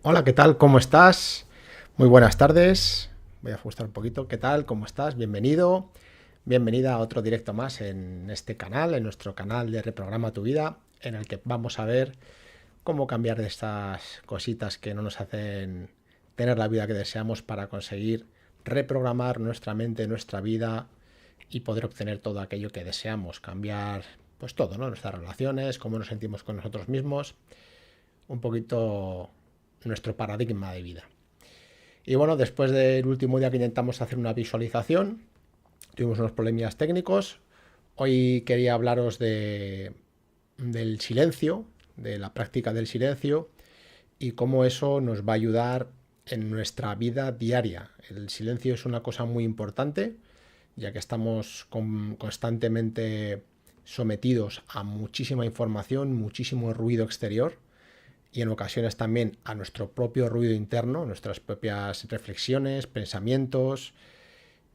Hola, ¿qué tal? ¿Cómo estás? Muy buenas tardes. Voy a ajustar un poquito. ¿Qué tal? ¿Cómo estás? Bienvenido. Bienvenida a otro directo más en este canal, en nuestro canal de Reprograma tu Vida, en el que vamos a ver cómo cambiar de estas cositas que no nos hacen tener la vida que deseamos para conseguir reprogramar nuestra mente, nuestra vida y poder obtener todo aquello que deseamos. Cambiar, pues todo, ¿no? Nuestras relaciones, cómo nos sentimos con nosotros mismos, un poquito nuestro paradigma de vida. Y bueno, después del último día que intentamos hacer una visualización, tuvimos unos problemas técnicos. Hoy quería hablaros del silencio, de la práctica del silencio y cómo eso nos va a ayudar en nuestra vida diaria. El silencio es una cosa muy importante, ya que estamos constantemente sometidos a muchísima información, muchísimo ruido exterior y en ocasiones también a nuestro propio ruido interno, nuestras propias reflexiones, pensamientos,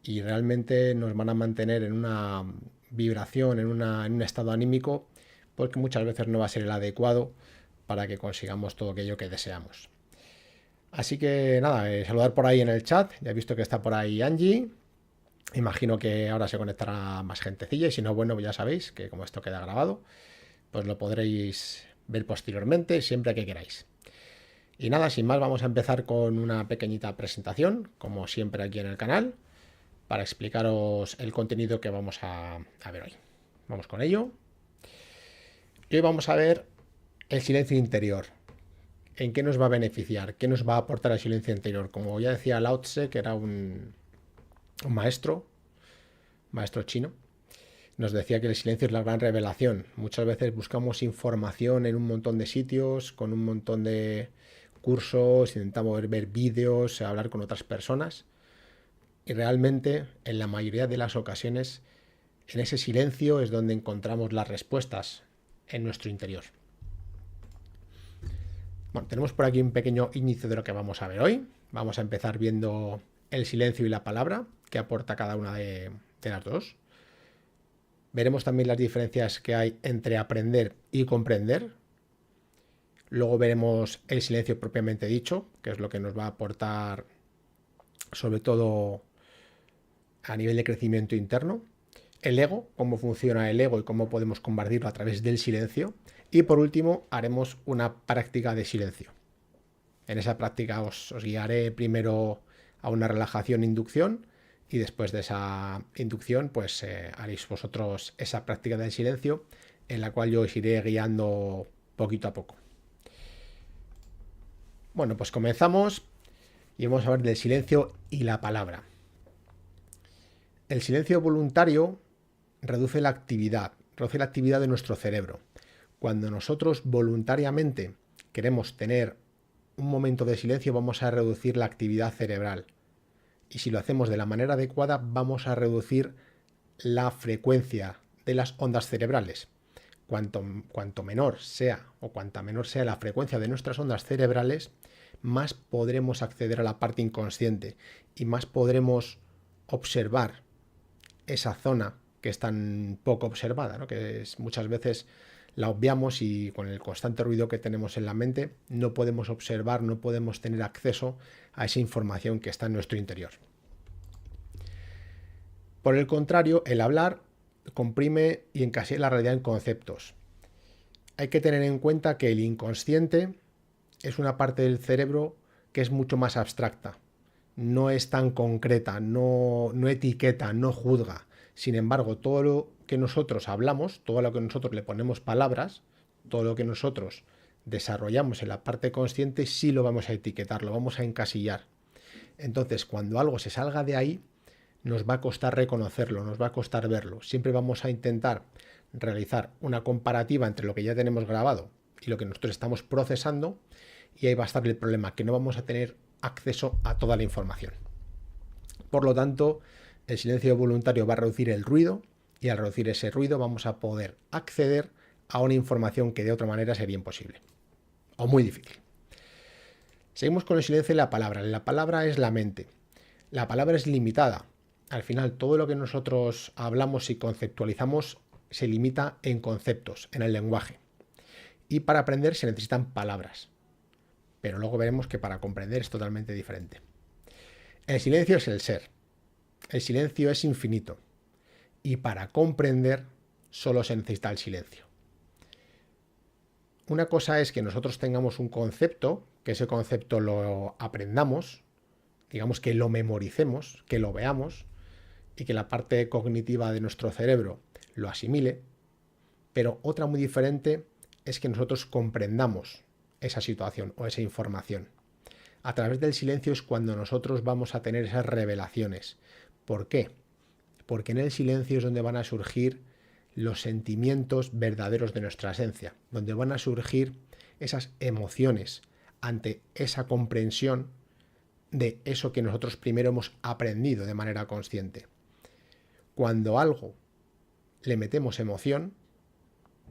y realmente nos van a mantener en una vibración, en un estado anímico, porque muchas veces no va a ser el adecuado para que consigamos todo aquello que deseamos. Así que nada, saludar por ahí en el chat, ya he visto que está por ahí Angie, imagino que ahora se conectará más gentecilla y si no, bueno, ya sabéis que como esto queda grabado, pues lo podréis ver posteriormente siempre que queráis. Y nada, sin más, vamos a empezar con una pequeñita presentación, como siempre aquí en el canal, para explicaros el contenido que vamos a ver hoy. Vamos con ello. Y hoy vamos a ver el silencio interior. ¿En qué nos va a beneficiar? ¿Qué nos va a aportar el silencio interior? Como ya decía Lao Tse, que era un maestro chino, nos decía que el silencio es la gran revelación. Muchas veces buscamos información en un montón de sitios, con un montón de cursos, intentamos ver vídeos, hablar con otras personas. Y realmente, en la mayoría de las ocasiones, en ese silencio es donde encontramos las respuestas en nuestro interior. Bueno, tenemos por aquí un pequeño índice de lo que vamos a ver hoy. Vamos a empezar viendo el silencio y la palabra, que aporta cada una de las dos. Veremos también las diferencias que hay entre aprender y comprender. Luego veremos el silencio propiamente dicho, que es lo que nos va a aportar sobre todo a nivel de crecimiento interno. El ego, cómo funciona el ego y cómo podemos combatirlo a través del silencio. Y por último, haremos una práctica de silencio. En esa práctica os guiaré primero a una relajación-inducción y después de esa inducción pues haréis vosotros esa práctica del silencio en la cual yo os iré guiando poquito a poco. Bueno, pues comenzamos y vamos a ver del silencio y la palabra. El silencio voluntario reduce la actividad de nuestro cerebro. Cuando nosotros voluntariamente queremos tener un momento de silencio, vamos a reducir la actividad cerebral. Y si lo hacemos de la manera adecuada, vamos a reducir la frecuencia de las ondas cerebrales. Cuanto menor sea o cuanta menor sea la frecuencia de nuestras ondas cerebrales, más podremos acceder a la parte inconsciente y más podremos observar esa zona que es tan poco observada, ¿no? Que es, muchas veces la obviamos y con el constante ruido que tenemos en la mente no podemos observar, no podemos tener acceso a esa información que está en nuestro interior. Por el contrario, el hablar comprime y encasilla la realidad en conceptos. Hay que tener en cuenta que el inconsciente es una parte del cerebro que es mucho más abstracta, no es tan concreta, no etiqueta, no juzga. Sin embargo, todo lo que nosotros hablamos, todo lo que nosotros le ponemos palabras, todo lo que nosotros desarrollamos en la parte consciente, sí lo vamos a etiquetar, lo vamos a encasillar. Entonces, cuando algo se salga de ahí, nos va a costar reconocerlo, nos va a costar verlo. Siempre vamos a intentar realizar una comparativa entre lo que ya tenemos grabado y lo que nosotros estamos procesando, y ahí va a estar el problema, que no vamos a tener acceso a toda la información. Por lo tanto, el silencio voluntario va a reducir el ruido y al reducir ese ruido vamos a poder acceder a una información que de otra manera sería imposible o muy difícil. Seguimos con el silencio y la palabra. La palabra es la mente. La palabra es limitada. Al final, todo lo que nosotros hablamos y conceptualizamos se limita en conceptos, en el lenguaje. Y para aprender se necesitan palabras. pero luego veremos que para comprender es totalmente diferente. El silencio es el ser. El silencio es infinito. Y para comprender solo se necesita el silencio. Una cosa es que nosotros tengamos un concepto, que ese concepto lo aprendamos, digamos que lo memoricemos, que lo veamos y que la parte cognitiva de nuestro cerebro lo asimile, pero otra muy diferente es que nosotros comprendamos esa situación o esa información. A través del silencio es cuando nosotros vamos a tener esas revelaciones. ¿Por qué? Porque en el silencio es donde van a surgir los sentimientos verdaderos de nuestra esencia, donde van a surgir esas emociones ante esa comprensión de eso que nosotros primero hemos aprendido de manera consciente. Cuando algo le metemos emoción,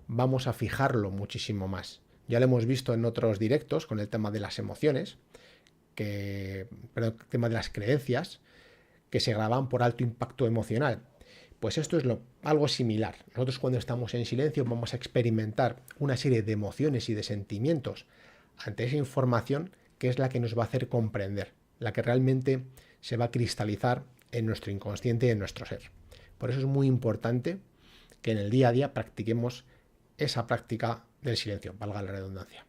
vamos a fijarlo muchísimo más. Ya lo hemos visto en otros directos con el tema de las emociones, el tema de las creencias, que se graban por alto impacto emocional. Pues esto es algo similar. Nosotros cuando estamos en silencio vamos a experimentar una serie de emociones y de sentimientos ante esa información que es la que nos va a hacer comprender, la que realmente se va a cristalizar en nuestro inconsciente y en nuestro ser. Por eso es muy importante que en el día a día practiquemos esa práctica del silencio, valga la redundancia.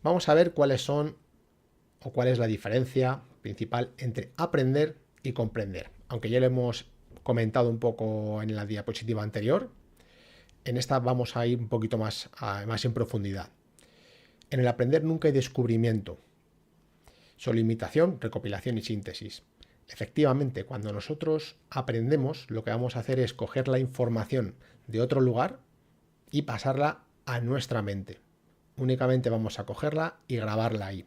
Vamos a ver cuál es la diferencia principal entre aprender y comprender. Aunque ya lo hemos comentado un poco en la diapositiva anterior, en esta vamos a ir un poquito más en profundidad. En el aprender nunca hay descubrimiento, solo imitación, recopilación y síntesis. Efectivamente, cuando nosotros aprendemos, lo que vamos a hacer es coger la información de otro lugar y pasarla a nuestra mente. Únicamente vamos a cogerla y grabarla ahí.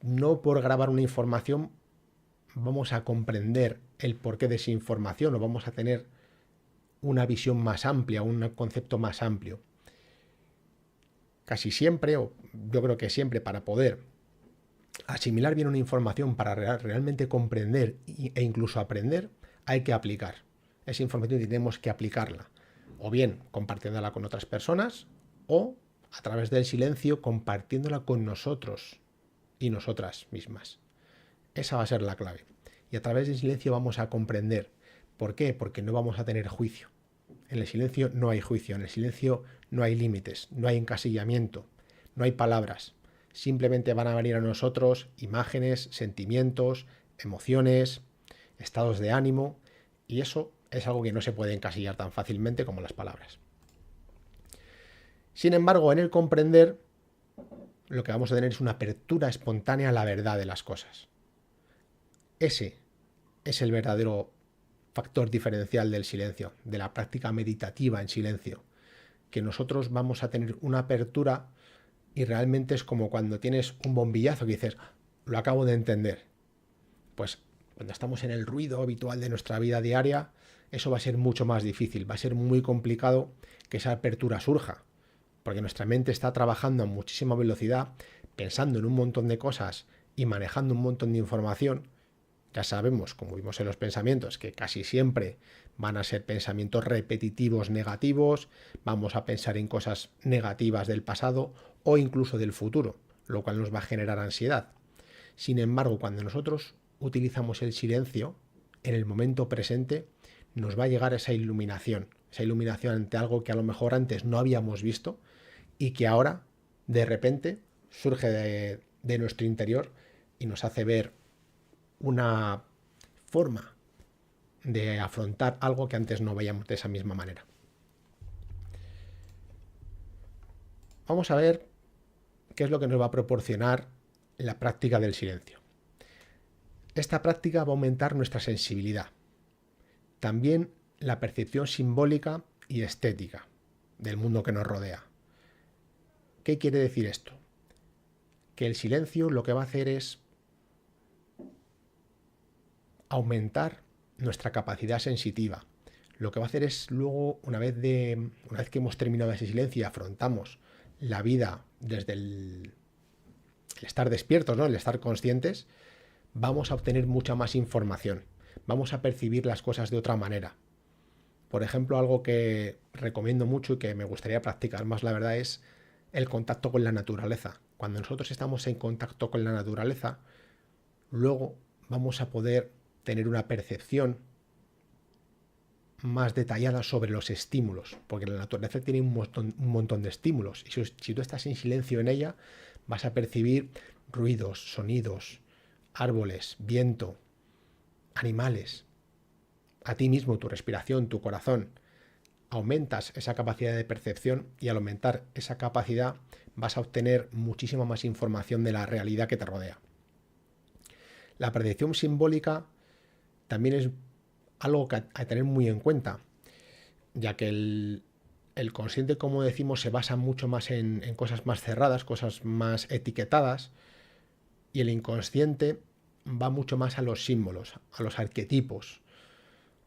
No por grabar una información vamos a comprender el porqué de esa información o vamos a tener una visión más amplia, un concepto más amplio. Casi siempre, o yo creo que siempre, para poder asimilar bien una información, para realmente comprender e incluso aprender, hay que aplicar. Esa información tenemos que aplicarla, o bien compartiéndola con otras personas, o a través del silencio compartiéndola con nosotros y nosotras mismas. Esa va a ser la clave. Y a través del silencio vamos a comprender. ¿Por qué? Porque no vamos a tener juicio. En el silencio no hay juicio, en el silencio no hay límites, no hay encasillamiento, no hay palabras. Simplemente van a venir a nosotros imágenes, sentimientos, emociones, estados de ánimo, y eso es algo que no se puede encasillar tan fácilmente como las palabras. Sin embargo, en el comprender, lo que vamos a tener es una apertura espontánea a la verdad de las cosas. Ese es el verdadero factor diferencial del silencio, de la práctica meditativa en silencio, que nosotros vamos a tener una apertura y realmente es como cuando tienes un bombillazo que dices, lo acabo de entender. Pues cuando estamos en el ruido habitual de nuestra vida diaria, eso va a ser mucho más difícil, va a ser muy complicado que esa apertura surja, porque nuestra mente está trabajando a muchísima velocidad, pensando en un montón de cosas y manejando un montón de información. Ya sabemos, como vimos en los pensamientos, que casi siempre van a ser pensamientos repetitivos negativos, vamos a pensar en cosas negativas del pasado o incluso del futuro, lo cual nos va a generar ansiedad. Sin embargo, cuando nosotros utilizamos el silencio, en el momento presente, nos va a llegar esa iluminación ante algo que a lo mejor antes no habíamos visto y que ahora, de repente, surge de nuestro interior y nos hace ver una forma de afrontar algo que antes no veíamos de esa misma manera. Vamos a ver qué es lo que nos va a proporcionar la práctica del silencio. Esta práctica va a aumentar nuestra sensibilidad, también la percepción simbólica y estética del mundo que nos rodea. ¿Qué quiere decir esto? Que el silencio lo que va a hacer es aumentar nuestra capacidad sensitiva. Lo que va a hacer es luego, una vez que hemos terminado ese silencio y afrontamos la vida desde el estar despiertos, ¿no? El estar conscientes, vamos a obtener mucha más información. Vamos a percibir las cosas de otra manera. Por ejemplo, algo que recomiendo mucho y que me gustaría practicar más, la verdad, es el contacto con la naturaleza. Cuando nosotros estamos en contacto con la naturaleza, luego vamos a poder tener una percepción más detallada sobre los estímulos, porque la naturaleza tiene un montón de estímulos, y si tú estás en silencio en ella, vas a percibir ruidos, sonidos, árboles, viento, animales, a ti mismo, tu respiración, tu corazón. Aumentas esa capacidad de percepción, y al aumentar esa capacidad vas a obtener muchísima más información de la realidad que te rodea. La percepción simbólica también es algo que a tener muy en cuenta, ya que el consciente, como decimos, se basa mucho más en cosas más cerradas, cosas más etiquetadas, y el inconsciente va mucho más a los símbolos, a los arquetipos,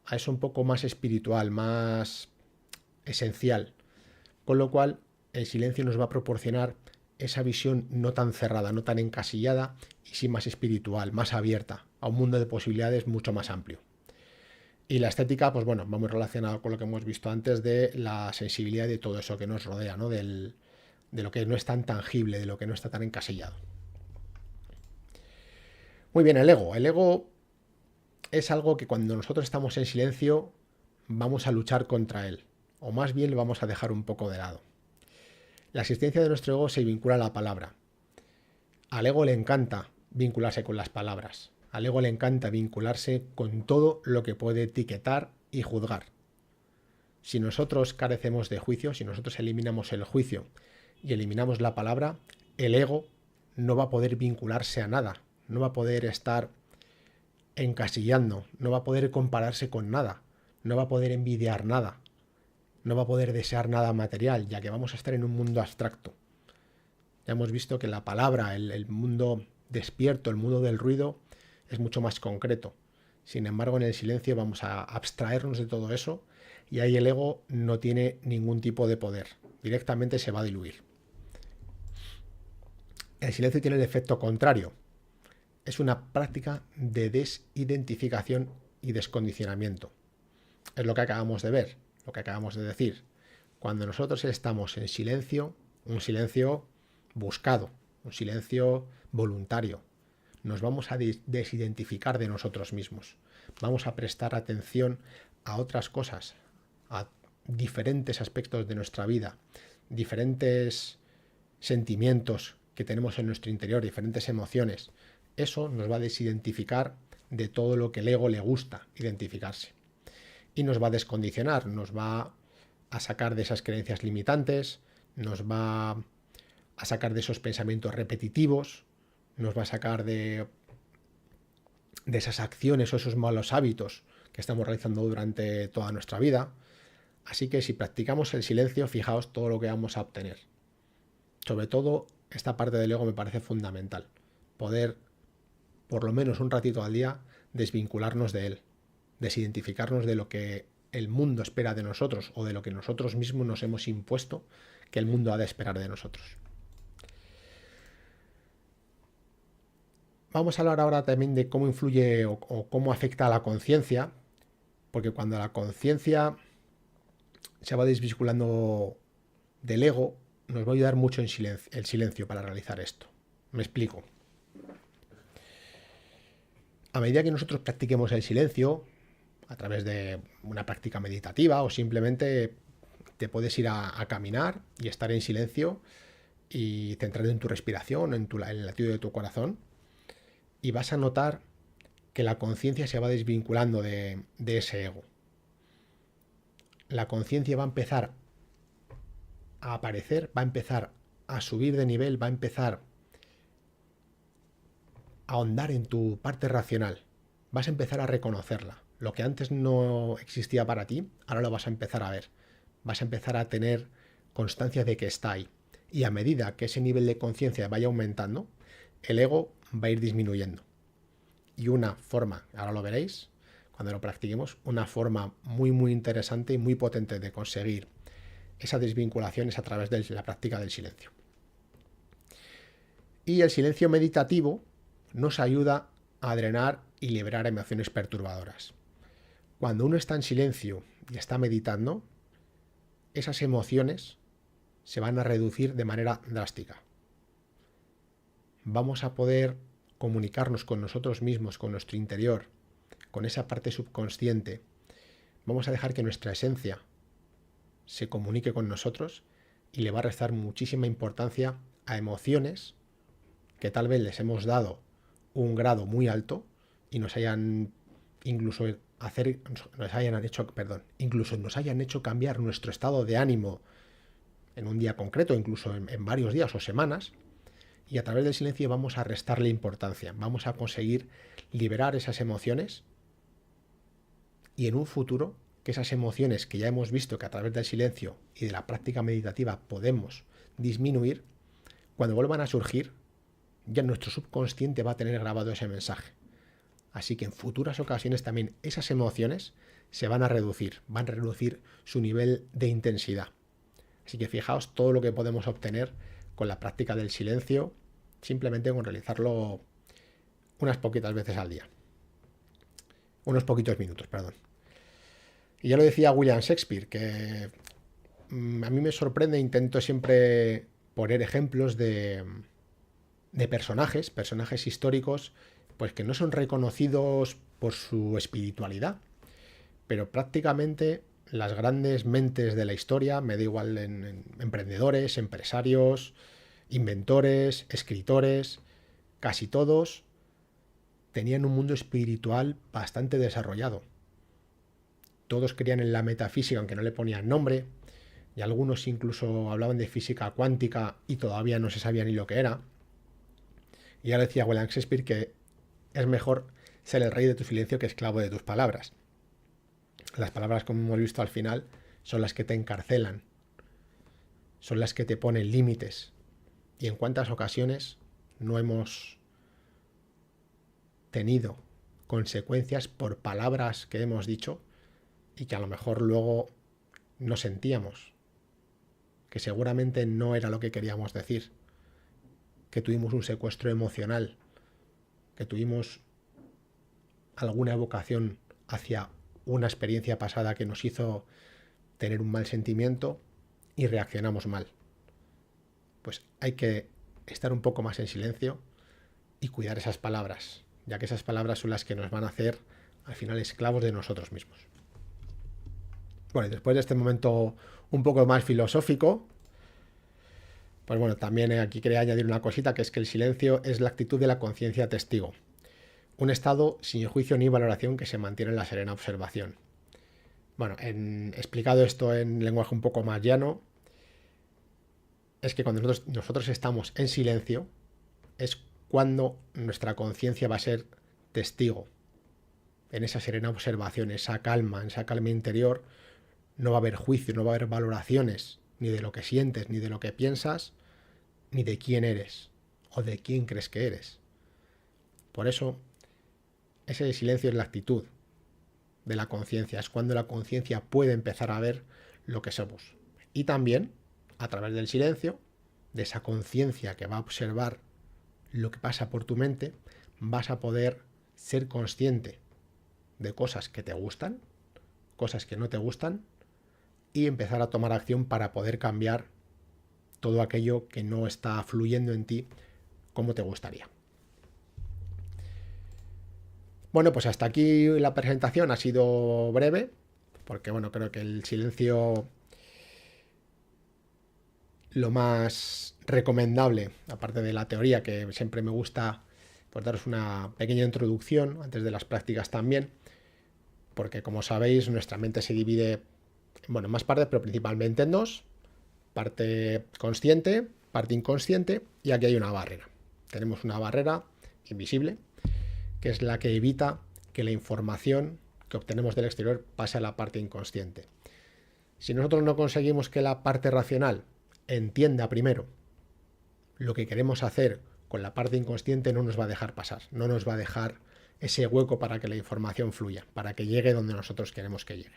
a eso un poco más espiritual, más esencial. Con lo cual, el silencio nos va a proporcionar esa visión no tan cerrada, no tan encasillada, y sí más espiritual, más abierta, a un mundo de posibilidades mucho más amplio. Y la estética, pues bueno, va muy relacionado con lo que hemos visto antes de la sensibilidad de todo eso que nos rodea, ¿no? De lo que no es tan tangible, de lo que no está tan encasillado. Muy bien, el ego. El ego es algo que cuando nosotros estamos en silencio vamos a luchar contra él, o más bien lo vamos a dejar un poco de lado. La existencia de nuestro ego se vincula a la palabra. Al ego le encanta vincularse con las palabras. Al ego le encanta vincularse con todo lo que puede etiquetar y juzgar. Si nosotros carecemos de juicio, si nosotros eliminamos el juicio y eliminamos la palabra, el ego no va a poder vincularse a nada, no va a poder estar encasillando, no va a poder compararse con nada, no va a poder envidiar nada, no va a poder desear nada material, ya que vamos a estar en un mundo abstracto. Ya hemos visto que la palabra, el mundo despierto, el mundo del ruido, es mucho más concreto. Sin embargo, en el silencio vamos a abstraernos de todo eso, y ahí el ego no tiene ningún tipo de poder. Directamente se va a diluir. El silencio tiene el efecto contrario. Es una práctica de desidentificación y descondicionamiento. Es lo que acabamos de ver, lo que acabamos de decir. Cuando nosotros estamos en silencio, un silencio buscado, un silencio voluntario, nos vamos a desidentificar de nosotros mismos. Vamos a prestar atención a otras cosas, a diferentes aspectos de nuestra vida, diferentes sentimientos que tenemos en nuestro interior, diferentes emociones. Eso nos va a desidentificar de todo lo que el ego le gusta identificarse. Y nos va a descondicionar, nos va a sacar de esas creencias limitantes, nos va a sacar de esos pensamientos repetitivos, nos va a sacar de esas acciones o esos malos hábitos que estamos realizando durante toda nuestra vida. Así que si practicamos el silencio, fijaos todo lo que vamos a obtener. Sobre todo, esta parte del ego me parece fundamental. Poder, por lo menos un ratito al día, desvincularnos de él, desidentificarnos de lo que el mundo espera de nosotros o de lo que nosotros mismos nos hemos impuesto que el mundo ha de esperar de nosotros. Vamos a hablar ahora también de cómo influye o cómo afecta a la conciencia, porque cuando la conciencia se va desvinculando del ego, nos va a ayudar mucho el silencio para realizar esto. Me explico. A medida que nosotros practiquemos el silencio, a través de una práctica meditativa, o simplemente te puedes ir a caminar y estar en silencio y centrarte en tu respiración, en el latido de tu corazón, y vas a notar que la conciencia se va desvinculando de ese ego. La conciencia va a empezar a aparecer, va a empezar a subir de nivel, va a empezar a ahondar en tu parte racional. Vas a empezar a reconocerla. Lo que antes no existía para ti, ahora lo vas a empezar a ver. Vas a empezar a tener constancia de que está ahí. Y a medida que ese nivel de conciencia vaya aumentando, el ego va a ir disminuyendo. Y una forma, ahora lo veréis, cuando lo practiquemos, una forma muy interesante y muy potente de conseguir esa desvinculación es a través de la práctica del silencio. Y el silencio meditativo nos ayuda a drenar y liberar emociones perturbadoras. Cuando uno está en silencio y está meditando, esas emociones se van a reducir de manera drástica. Vamos a poder comunicarnos con nosotros mismos, con nuestro interior, con esa parte subconsciente. Vamos a dejar que nuestra esencia se comunique con nosotros y le va a restar muchísima importancia a emociones que tal vez les hemos dado un grado muy alto y nos hayan incluso nos hayan hecho cambiar nuestro estado de ánimo en un día concreto, incluso en varios días o semanas, y a través del silencio vamos a restarle importancia, vamos a conseguir liberar esas emociones y en un futuro que esas emociones que ya hemos visto que a través del silencio y de la práctica meditativa podemos disminuir, cuando vuelvan a surgir, ya nuestro subconsciente va a tener grabado ese mensaje. Así que en futuras ocasiones también esas emociones se van a reducir su nivel de intensidad. Así que fijaos todo lo que podemos obtener con la práctica del silencio, simplemente con realizarlo unas poquitas veces al día. Unos poquitos minutos, perdón. Y ya lo decía William Shakespeare, que a mí me sorprende, intento siempre poner ejemplos de personajes históricos, pues que no son reconocidos por su espiritualidad, pero prácticamente las grandes mentes de la historia, me da igual en emprendedores, empresarios, inventores, escritores, casi todos tenían un mundo espiritual bastante desarrollado. Todos creían en la metafísica, aunque no le ponían nombre, y algunos incluso hablaban de física cuántica y todavía no se sabía ni lo que era. Y ya decía William Shakespeare que es mejor ser el rey de tu silencio que esclavo de tus palabras. Las palabras, como hemos visto al final, son las que te encarcelan, son las que te ponen límites. Y en cuántas ocasiones no hemos tenido consecuencias por palabras que hemos dicho y que a lo mejor luego no sentíamos, que seguramente no era lo que queríamos decir, que tuvimos un secuestro emocional, que tuvimos alguna evocación hacia una experiencia pasada que nos hizo tener un mal sentimiento y reaccionamos mal. Pues hay que estar un poco más en silencio y cuidar esas palabras, ya que esas palabras son las que nos van a hacer al final esclavos de nosotros mismos. Bueno, y después de este momento un poco más filosófico, pues bueno, también aquí quería añadir una cosita, que es que el silencio es la actitud de la conciencia testigo. Un estado sin juicio ni valoración que se mantiene en la serena observación. Bueno, explicado esto en lenguaje un poco más llano, es que cuando nosotros estamos en silencio, es cuando nuestra conciencia va a ser testigo. En esa serena observación, en esa calma interior, no va a haber juicio, no va a haber valoraciones, ni de lo que sientes, ni de lo que piensas, ni de quién eres, o de quién crees que eres. Por eso, ese silencio es la actitud de la conciencia, es cuando la conciencia puede empezar a ver lo que somos. Y también, a través del silencio, de esa conciencia que va a observar lo que pasa por tu mente, vas a poder ser consciente de cosas que te gustan, cosas que no te gustan, y empezar a tomar acción para poder cambiar todo aquello que no está fluyendo en ti como te gustaría. Bueno, pues hasta aquí la presentación. Ha sido breve, porque bueno, creo que el silencio, lo más recomendable, aparte de la teoría, que siempre me gusta pues daros una pequeña introducción antes de las prácticas también, porque como sabéis, nuestra mente se divide en más partes, pero principalmente en dos: parte consciente, parte inconsciente, y aquí hay una barrera. Tenemos una barrera invisible, que es la que evita que la información que obtenemos del exterior pase a la parte inconsciente. Si nosotros no conseguimos que la parte racional entienda primero lo que queremos hacer con la parte inconsciente, no nos va a dejar pasar, no nos va a dejar ese hueco para que la información fluya, para que llegue donde nosotros queremos que llegue.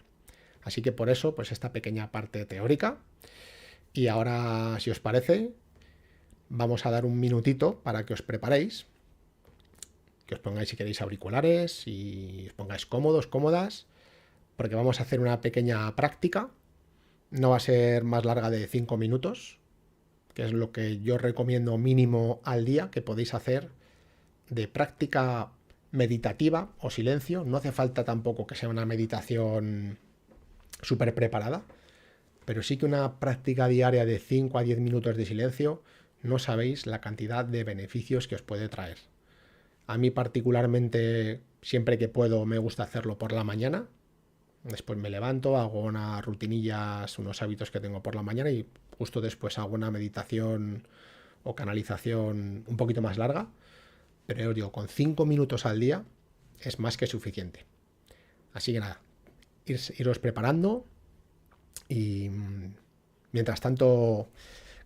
Así que por eso, pues esta pequeña parte teórica. Y ahora, si os parece, vamos a dar un minutito para que os preparéis, que os pongáis, si queréis, auriculares y os pongáis cómodos, cómodas, porque vamos a hacer una pequeña práctica. No va a ser más larga de 5 minutos, que es lo que yo recomiendo mínimo al día que podéis hacer de práctica meditativa o silencio. No hace falta tampoco que sea una meditación súper preparada, pero sí que una práctica diaria de 5 a 10 minutos de silencio, no sabéis la cantidad de beneficios que os puede traer. A mí particularmente, siempre que puedo, me gusta hacerlo por la mañana. Después me levanto, hago unas rutinillas, unos hábitos que tengo por la mañana y justo después hago una meditación o canalización un poquito más larga. Pero os digo, con 5 minutos al día es más que suficiente. Así que nada, iros preparando y mientras tanto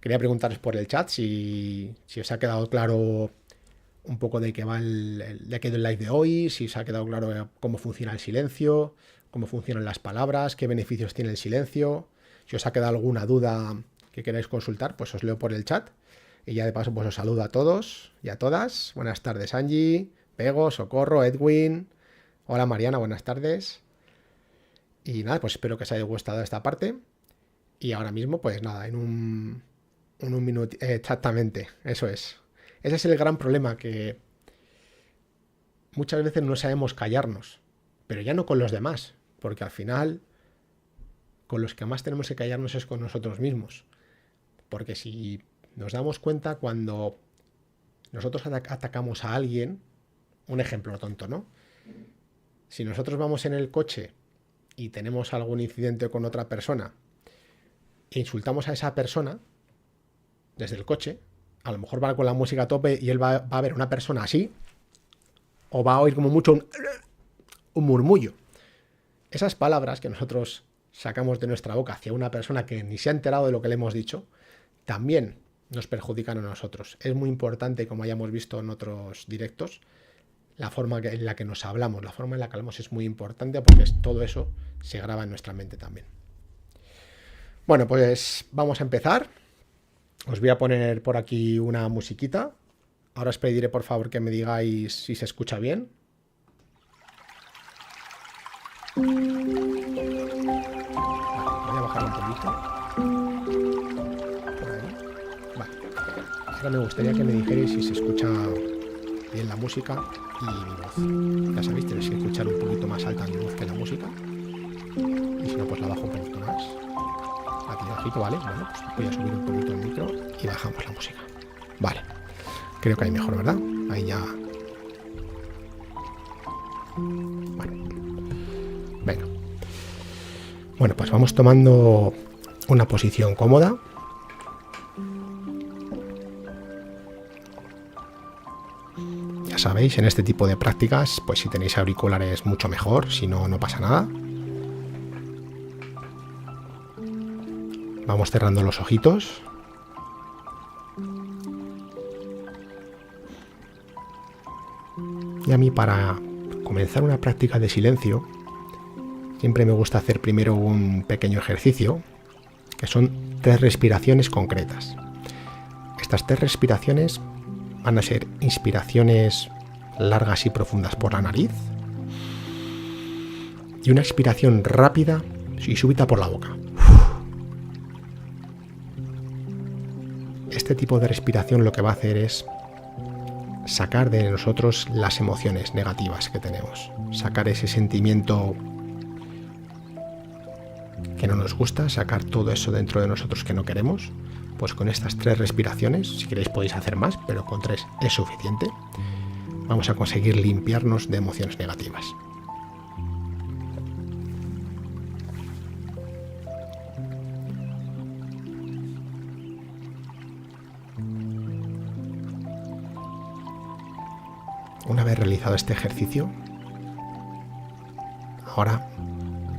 quería preguntaros por el chat si os ha quedado claro un poco de qué va el live de hoy, si os ha quedado claro cómo funciona el silencio, cómo funcionan las palabras, qué beneficios tiene el silencio. Si os ha quedado alguna duda que queráis consultar, pues os leo por el chat. Y ya de paso pues os saludo a todos y a todas. Buenas tardes, Angie, Pego, Socorro, Edwin. Hola Mariana, buenas tardes. Y nada, pues espero que os haya gustado esta parte. Y ahora mismo, pues nada, en un minuto, exactamente, eso es. Ese es el gran problema, que muchas veces no sabemos callarnos, pero ya no con los demás, porque al final con los que más tenemos que callarnos es con nosotros mismos. Porque si nos damos cuenta, cuando nosotros atacamos a alguien, un ejemplo tonto, ¿no? Si nosotros vamos en el coche y tenemos algún incidente con otra persona e insultamos a esa persona desde el coche, a lo mejor va con la música a tope y él va a ver una persona así, o va a oír como mucho un murmullo. Esas palabras que nosotros sacamos de nuestra boca hacia una persona que ni se ha enterado de lo que le hemos dicho, también nos perjudican a nosotros. Es muy importante, como hayamos visto en otros directos, la forma en la que nos hablamos, la forma en la que hablamos es muy importante, porque todo eso se graba en nuestra mente también. Bueno, pues vamos a empezar. Os voy a poner por aquí una musiquita. Ahora os pediré por favor que me digáis si se escucha bien. Vale, voy a bajar un poquito. Por ahí. Vale. Ahora me gustaría que me dijerais si se escucha bien la música y mi voz. Ya sabéis, tenéis que escuchar un poquito más alta mi voz que la música. Y si no, pues la bajo un poquito más. Aquí bajito, ¿vale? Bueno, pues voy a subir un poquito el micro y bajamos la música. Vale. Creo que ahí mejor, ¿verdad? Ahí ya. Bueno. Venga. Bueno, pues vamos tomando una posición cómoda. Ya sabéis, en este tipo de prácticas, pues si tenéis auriculares mucho mejor, si no, no pasa nada. Vamos cerrando los ojitos. Y a mí, para comenzar una práctica de silencio, siempre me gusta hacer primero un pequeño ejercicio, que son 3 respiraciones concretas. Estas 3 respiraciones van a ser inspiraciones largas y profundas por la nariz y una expiración rápida y súbita por la boca. Este tipo de respiración lo que va a hacer es sacar de nosotros las emociones negativas que tenemos, sacar ese sentimiento que no nos gusta, sacar todo eso dentro de nosotros que no queremos. Pues con estas 3 respiraciones, si queréis podéis hacer más, pero con 3 es suficiente, vamos a conseguir limpiarnos de emociones negativas. Una vez realizado este ejercicio, ahora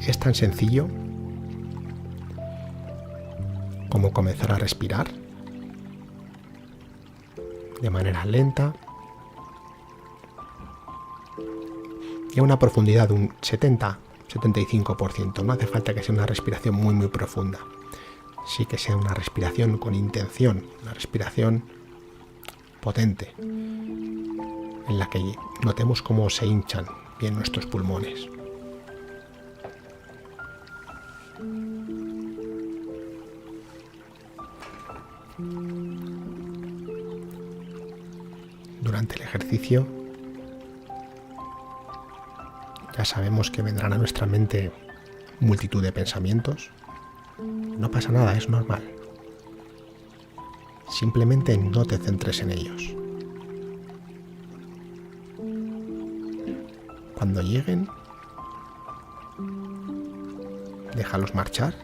es tan sencillo como comenzar a respirar de manera lenta y a una profundidad de un 70-75%. No hace falta que sea una respiración muy profunda. Sí que sea una respiración con intención, una respiración potente, en la que notemos cómo se hinchan bien nuestros pulmones. durante el ejercicio, ya sabemos que vendrán a nuestra mente multitud de pensamientos. No pasa nada, es normal. Simplemente no te centres en ellos. Cuando lleguen, déjalos marchar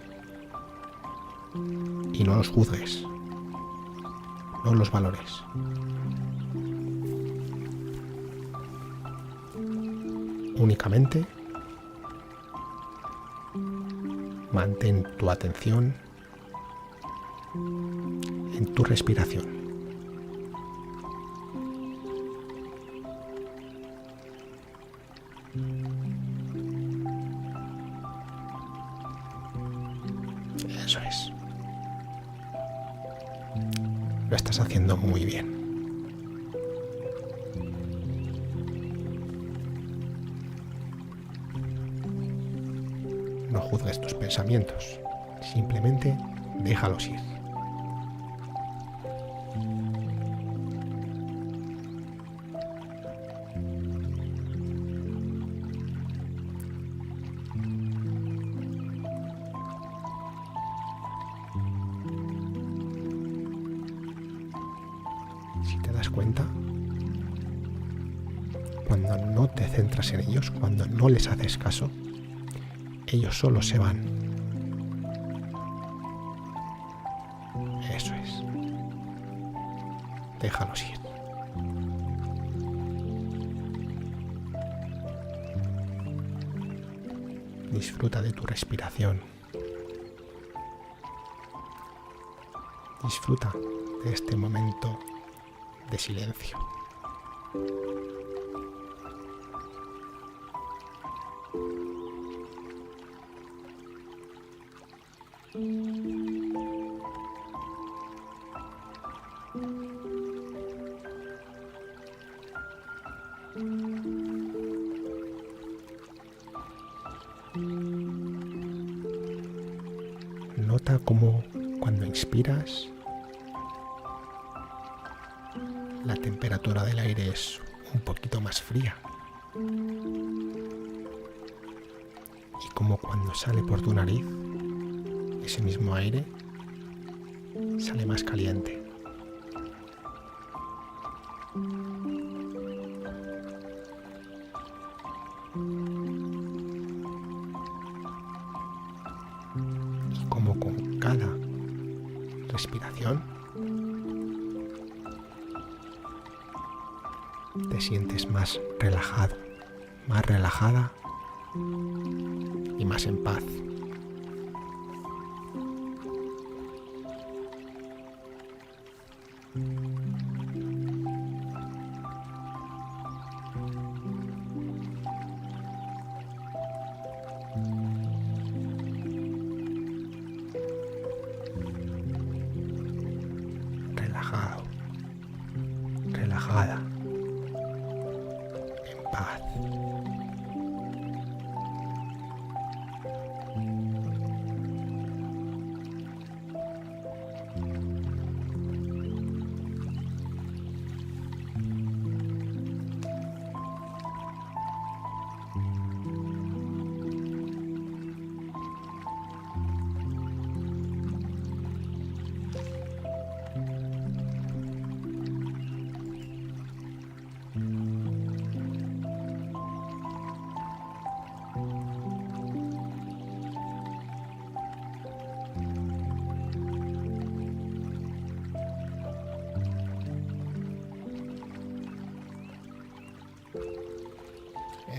y no los juzgues, no los valores. Únicamente mantén tu atención en tu respiración. Eso es. Lo estás haciendo muy bien. No juzgues tus pensamientos, simplemente déjalos ir. Si te das cuenta, cuando no te centras en ellos, cuando no les haces caso, ellos solos se van. Eso es. Déjalos ir. Disfruta de tu respiración. Disfruta de este momento de silencio. Nota cómo cuando inspiras la temperatura del aire es un poquito más fría y como cuando sale por tu nariz ese mismo aire sale más caliente. Y como con cada respiración te sientes más relajado, más relajada y más en paz. Relajado, relajada, en paz.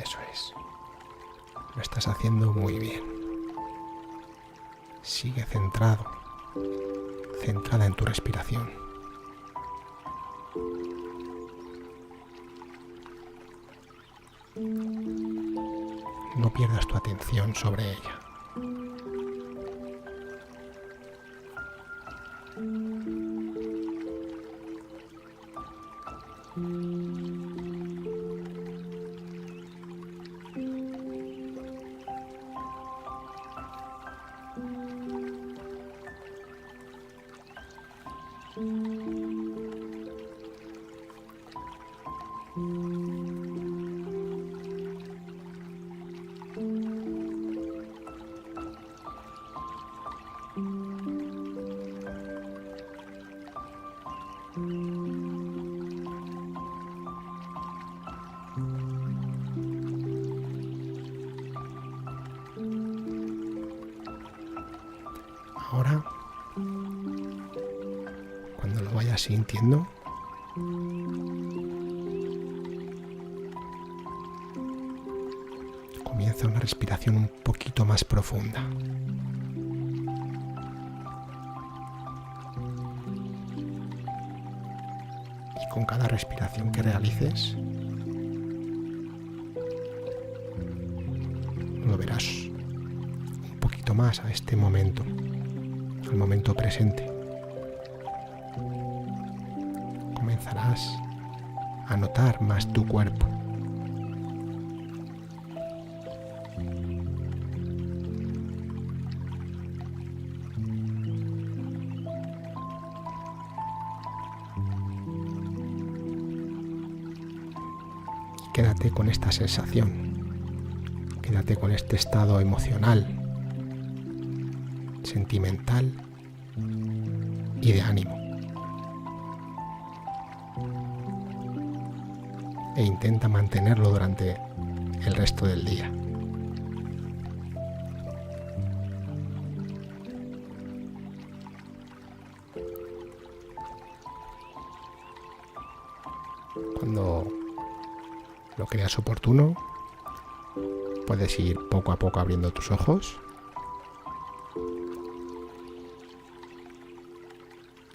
Eso es. Lo estás haciendo muy bien. Sigue centrado, centrada en tu respiración. No pierdas tu atención sobre ella. Ahora, cuando lo vayas sintiendo, comienza una respiración un poquito más profunda. Y con cada respiración que realices, lo verás un poquito más a este momento, al momento presente. Comenzarás a notar más tu cuerpo. Quédate con esta sensación, quédate con este estado emocional, sentimental y de ánimo. E intenta mantenerlo durante el resto del día. Cuando lo creas oportuno, puedes ir poco a poco abriendo tus ojos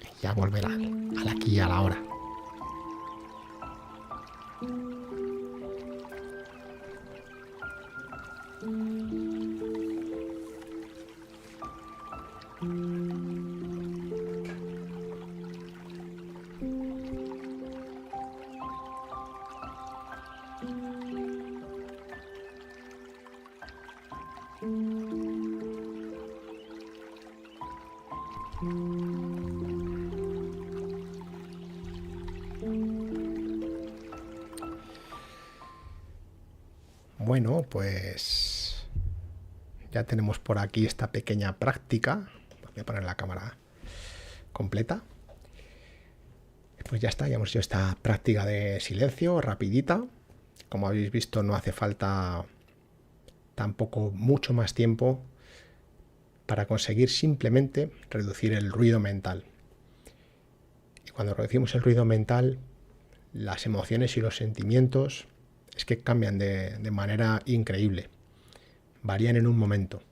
y ya volver al aquí y a la hora. Bueno, pues ya tenemos por aquí esta pequeña práctica. Voy a poner la cámara completa. Pues ya está, ya hemos hecho esta práctica de silencio rapidita. Como habéis visto, no hace falta tampoco mucho más tiempo para conseguir simplemente reducir el ruido mental. Y cuando reducimos el ruido mental, las emociones y los sentimientos es que cambian de manera increíble, varían en un momento.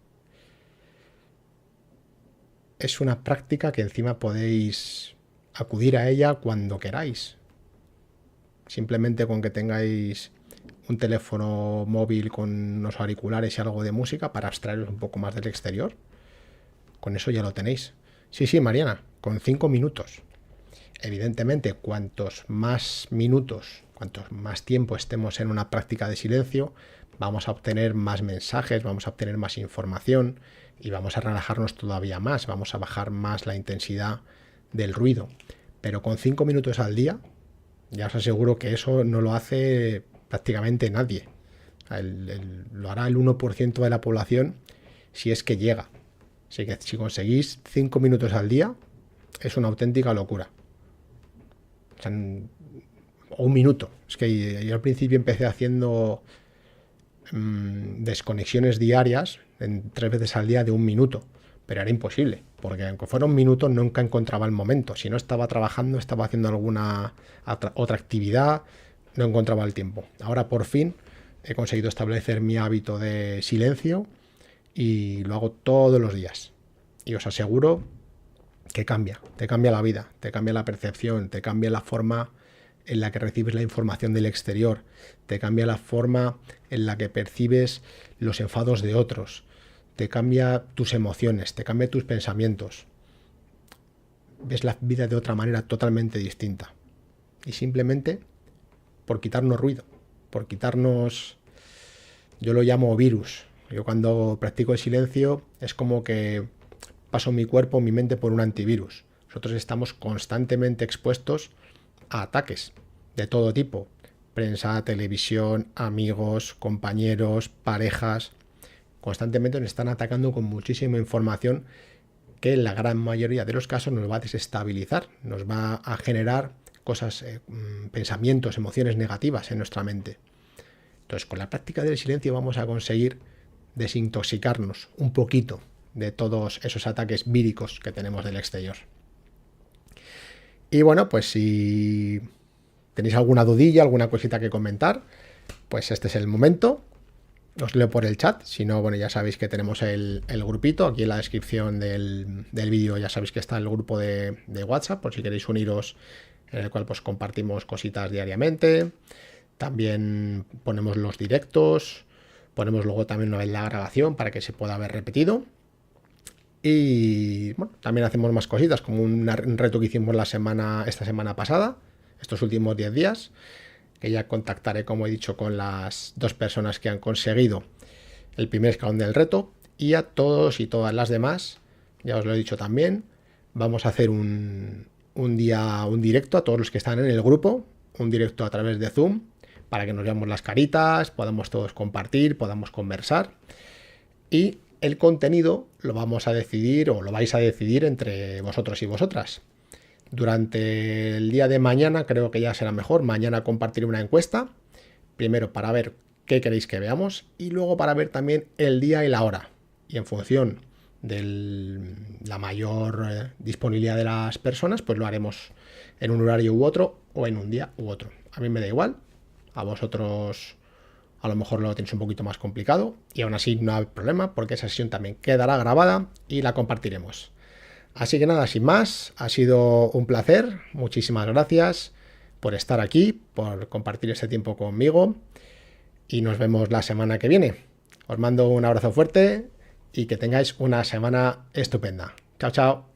Es una práctica que encima podéis acudir a ella cuando queráis. Simplemente con que tengáis un teléfono móvil con unos auriculares y algo de música para abstraeros un poco más del exterior. Con eso ya lo tenéis. Sí, Mariana, con 5 minutos. Evidentemente, cuantos más minutos, cuantos más tiempo estemos en una práctica de silencio, vamos a obtener más mensajes, vamos a obtener más información y vamos a relajarnos todavía más, vamos a bajar más la intensidad del ruido. Pero con 5 minutos al día, ya os aseguro que eso no lo hace prácticamente nadie. Lo hará el 1% de la población si es que llega. Así que si conseguís 5 minutos al día, es una auténtica locura. O sea, o un minuto. Es que yo al principio empecé haciendo desconexiones diarias en 3 veces al día de 1 minuto. Pero era imposible, porque aunque fuera 1 minuto nunca encontraba el momento. Si no estaba trabajando, estaba haciendo alguna otra actividad, no encontraba el tiempo. Ahora por fin he conseguido establecer mi hábito de silencio y lo hago todos los días. Y os aseguro que te cambia la vida, te cambia la percepción, te cambia la forma en la que recibes la información del exterior, te cambia la forma en la que percibes los enfados de otros, te cambia tus emociones, te cambia tus pensamientos. Ves la vida de otra manera totalmente distinta. Y simplemente por quitarnos ruido, por quitarnos, yo lo llamo virus. Yo cuando practico el silencio es como que paso mi cuerpo, mi mente por un antivirus. Nosotros estamos constantemente expuestos a ataques de todo tipo. Prensa, televisión, amigos, compañeros, parejas. Constantemente nos están atacando con muchísima información que en la gran mayoría de los casos nos va a desestabilizar, nos va a generar cosas, pensamientos, emociones negativas en nuestra mente. Entonces, con la práctica del silencio vamos a conseguir desintoxicarnos un poquito de todos esos ataques víricos que tenemos del exterior. Y bueno, pues si tenéis alguna dudilla, alguna cosita que comentar, pues este es el momento. Os leo por el chat, si no, bueno, ya sabéis que tenemos el grupito, aquí en la descripción del vídeo ya sabéis que está el grupo de WhatsApp, por si queréis uniros, en el cual pues compartimos cositas diariamente, también ponemos los directos, ponemos luego también una vez la grabación para que se pueda ver repetido. Y bueno, también hacemos más cositas, como un reto que hicimos esta semana pasada, estos últimos 10 días, que ya contactaré, como he dicho, con las 2 personas que han conseguido el primer escalón del reto, y a todos y todas las demás, ya os lo he dicho también, vamos a hacer un directo a todos los que están en el grupo, un directo a través de Zoom, para que nos veamos las caritas, podamos todos compartir, podamos conversar, y el contenido lo vamos a decidir, o lo vais a decidir entre vosotros y vosotras. Durante el día de mañana, creo que ya será mejor, mañana compartiré una encuesta, primero para ver qué queréis que veamos, y luego para ver también el día y la hora. Y en función de la mayor disponibilidad de las personas, pues lo haremos en un horario u otro, o en un día u otro. A mí me da igual, a vosotros a lo mejor lo tenéis un poquito más complicado, y aún así no hay problema, porque esa sesión también quedará grabada y la compartiremos. Así que nada, sin más, ha sido un placer, muchísimas gracias por estar aquí, por compartir este tiempo conmigo, y nos vemos la semana que viene. Os mando un abrazo fuerte y que tengáis una semana estupenda. Chao, chao.